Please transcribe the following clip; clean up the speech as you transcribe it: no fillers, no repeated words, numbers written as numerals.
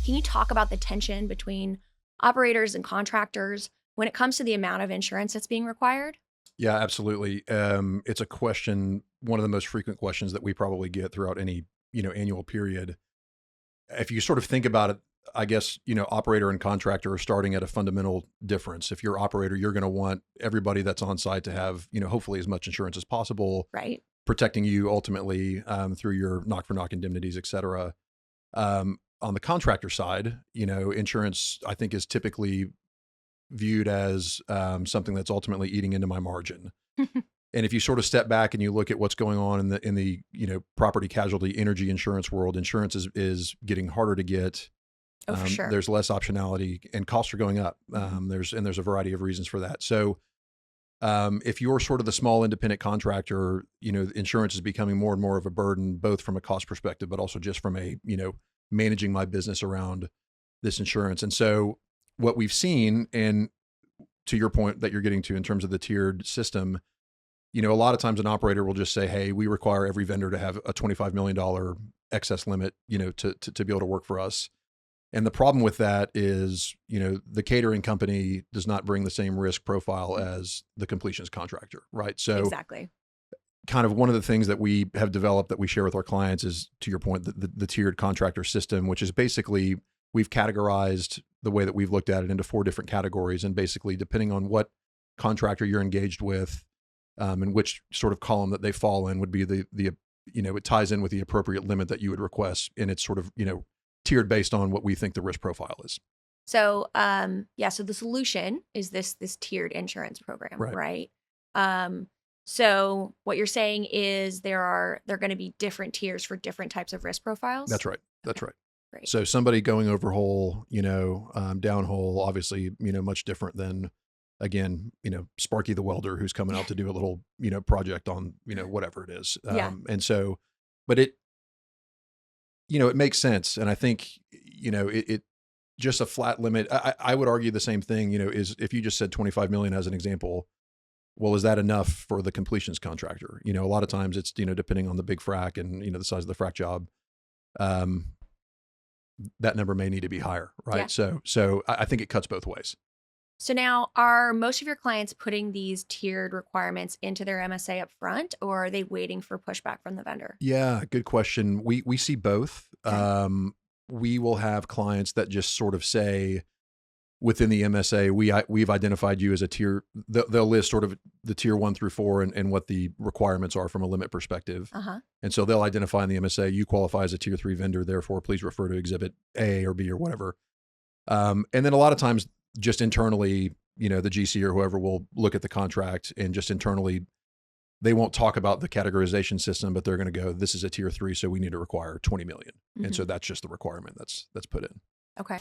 Can you talk about the tension between operators and contractors when it comes to the amount of insurance that's being required? Yeah, absolutely. It's a question, one of the most frequent questions that we probably get throughout any, annual period. If you sort of think about it, I guess, operator and contractor are starting at a fundamental difference. If you're operator, you're going to want everybody that's on site to have, hopefully as much insurance as possible, Right. protecting you ultimately through your knock for knock indemnities, et cetera. On the contractor side, insurance, I think, is typically viewed as something that's ultimately eating into my margin. And if you sort of step back and you look at what's going on in the property casualty energy insurance world, insurance is getting harder to get. Oh, for sure. There's less optionality and costs are going up. There's a variety of reasons for that. So if you're sort of the small independent contractor, insurance is becoming more and more of a burden, both from a cost perspective, but also just from a, managing my business around this insurance. And so what we've seen, and to your point that you're getting to in terms of the tiered system, a lot of times an operator will just say, hey, we require every vendor to have a $25 million excess limit, to be able to work for us. And the problem with that is, the catering company does not bring the same risk profile as the completions contractor, right? So Exactly. kind of one of the things that we have developed that we share with our clients is, to your point, the tiered contractor system, which is basically we've categorized the way that we've looked at it into 4 different categories. And basically, depending on what contractor you're engaged with and which sort of column that they fall in would be it ties in with the appropriate limit that you would request. And it's sort of, tiered based on what we think the risk profile is. So, so the solution is this tiered insurance program, right? So what you're saying is there are going to be different tiers for different types of risk profiles? That's right. That's right. Great. So somebody going over hole, down hole, obviously, much different than, again, Sparky the welder who's coming out to do a little, project on, whatever it is. And so, but it makes sense. And I think, it just a flat limit. I would argue the same thing, is if you just said 25 million as an example, well, is that enough for the completions contractor? A lot of times it's, depending on the big frac and, the size of the frac job, that number may need to be higher. Right. Yeah. So I think it cuts both ways. So now, are most of your clients putting these tiered requirements into their MSA up front, or are they waiting for pushback from the vendor? Yeah, good question. We see both. Okay. We will have clients that just sort of say within the MSA, we've identified you as a tier. They'll list sort of the tier 1 through 4 and what the requirements are from a limit perspective. And so they'll identify in the MSA, you qualify as a tier 3 vendor, therefore please refer to exhibit A or B or whatever. And then a lot of times just internally, the GC or whoever will look at the contract and just internally, they won't talk about the categorization system, but they're going to go, this is a tier 3, so we need to require 20 million. And so that's just the requirement that's put in. Okay.